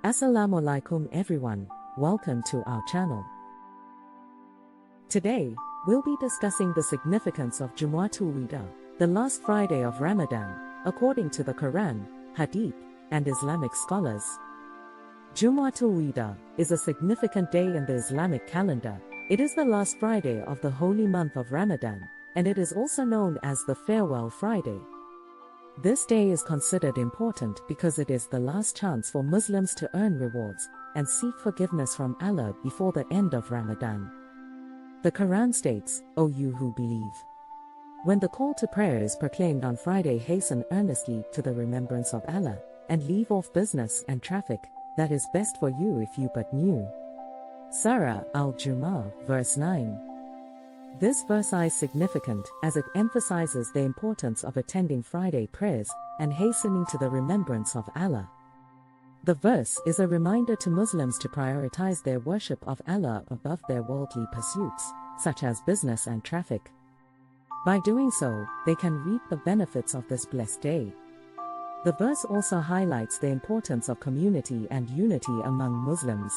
Assalamu alaikum everyone, welcome to our channel. Today, we'll be discussing the significance of Jumu'atul-Wida, the last Friday of Ramadan, according to the Quran, Hadith, and Islamic scholars. Jumu'atul-Wida is a significant day in the Islamic calendar. It is the last Friday of the holy month of Ramadan, and it is also known as the Farewell Friday. This day is considered important because it is the last chance for Muslims to earn rewards and seek forgiveness from Allah before the end of Ramadan. The Quran states, "O you who believe." When the call to prayer is proclaimed on Friday, hasten earnestly to the remembrance of Allah, and leave off business and traffic, that is best for you if you but knew. Surah Al-Jumu'ah, verse 9. This verse is significant as it emphasizes the importance of attending Friday prayers and hastening to the remembrance of Allah. The verse is a reminder to Muslims to prioritize their worship of Allah above their worldly pursuits, such as business and traffic. By doing so, they can reap the benefits of this blessed day. The verse also highlights the importance of community and unity among Muslims.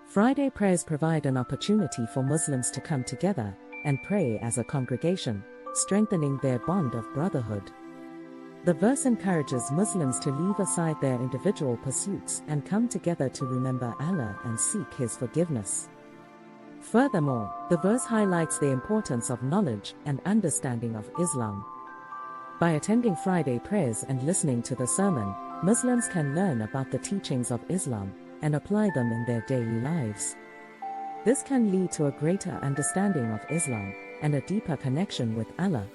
Friday prayers provide an opportunity for Muslims to come together and pray as a congregation, strengthening their bond of brotherhood. The verse encourages Muslims to leave aside their individual pursuits and come together to remember Allah and seek His forgiveness. Furthermore, the verse highlights the importance of knowledge and understanding of Islam. By attending Friday prayers and listening to the sermon, Muslims can learn about the teachings of Islam and apply them in their daily lives. This can lead to a greater understanding of Islam and a deeper connection with Allah.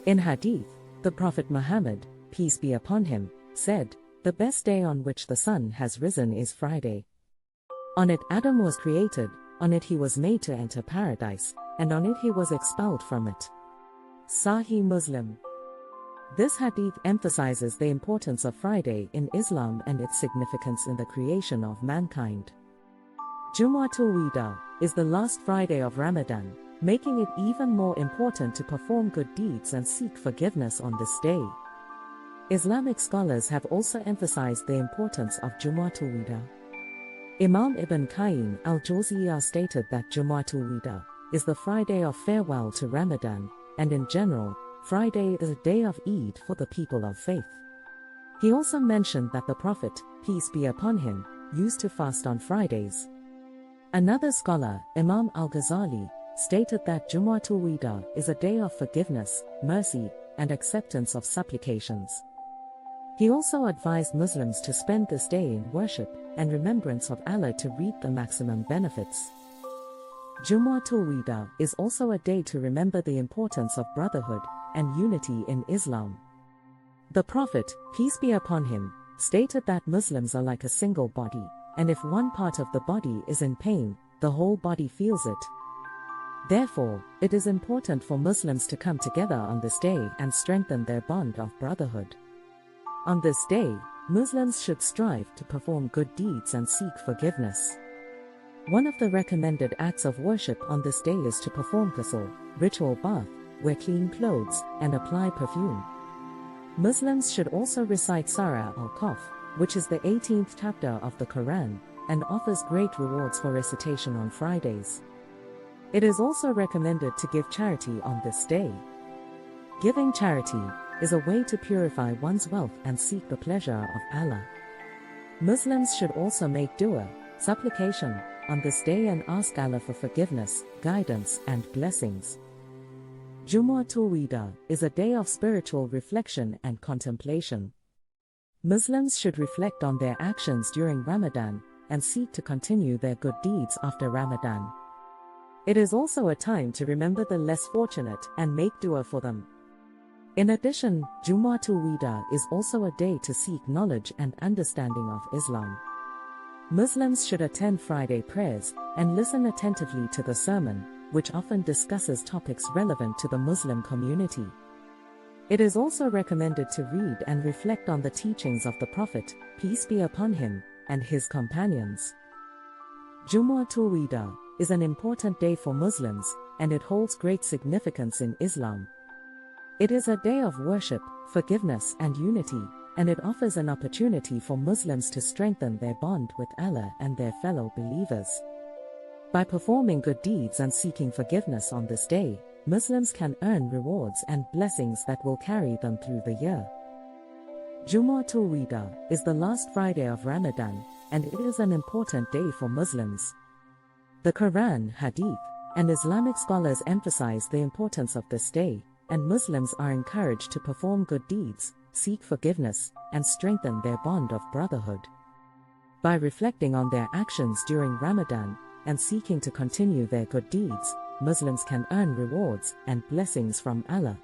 In Hadith, the Prophet Muhammad, peace be upon him, said, "The best day on which the sun has risen is Friday. On it Adam was created, on it he was made to enter paradise, and on it he was expelled from it." Sahih Muslim. This hadith emphasizes the importance of Friday in Islam and its significance in the creation of mankind. Jumu'atul-Wida is the last Friday of Ramadan, making it even more important to perform good deeds and seek forgiveness on this day. Islamic scholars have also emphasized the importance of Jumu'atul-Wida. Imam Ibn Qayyim al-Jawziyah stated that Jumu'atul-Wida is the Friday of farewell to Ramadan, and in general, Friday is a day of Eid for the people of faith. He also mentioned that the Prophet, peace be upon him, used to fast on Fridays. Another scholar, Imam al-Ghazali, stated that Jumu'atul-Wida is a day of forgiveness, mercy, and acceptance of supplications. He also advised Muslims to spend this day in worship and remembrance of Allah to reap the maximum benefits. Jumu'atul-Wida is also a day to remember the importance of brotherhood and unity in Islam. The Prophet, peace be upon him, stated that Muslims are like a single body, and if one part of the body is in pain, the whole body feels it. Therefore, it is important for Muslims to come together on this day and strengthen their bond of brotherhood. On this day, Muslims should strive to perform good deeds and seek forgiveness. One of the recommended acts of worship on this day is to perform ghusl, ritual bath, wear clean clothes, and apply perfume. Muslims should also recite Surah Al-Kahf, which is the 18th chapter of the Quran, and offers great rewards for recitation on Fridays. It is also recommended to give charity on this day. Giving charity is a way to purify one's wealth and seek the pleasure of Allah. Muslims should also make dua, supplication, on this day and ask Allah for forgiveness, guidance, and blessings. Jumu'atul-Wida is a day of spiritual reflection and contemplation. Muslims should reflect on their actions during Ramadan and seek to continue their good deeds after Ramadan. It is also a time to remember the less fortunate and make dua for them. In addition, Jumu'atul-Wida is also a day to seek knowledge and understanding of Islam. Muslims should attend Friday prayers and listen attentively to the sermon, which often discusses topics relevant to the Muslim community. It is also recommended to read and reflect on the teachings of the Prophet, peace be upon him, and his companions. Jumu'atul-Wida is an important day for Muslims, and it holds great significance in Islam. It is a day of worship, forgiveness, and unity, and it offers an opportunity for Muslims to strengthen their bond with Allah and their fellow believers. By performing good deeds and seeking forgiveness on this day, Muslims can earn rewards and blessings that will carry them through the year. Jumu'atul-Wida is the last Friday of Ramadan, and it is an important day for Muslims. The Quran, Hadith, and Islamic scholars emphasize the importance of this day, and Muslims are encouraged to perform good deeds, seek forgiveness, and strengthen their bond of brotherhood. By reflecting on their actions during Ramadan, and seeking to continue their good deeds, Muslims can earn rewards and blessings from Allah.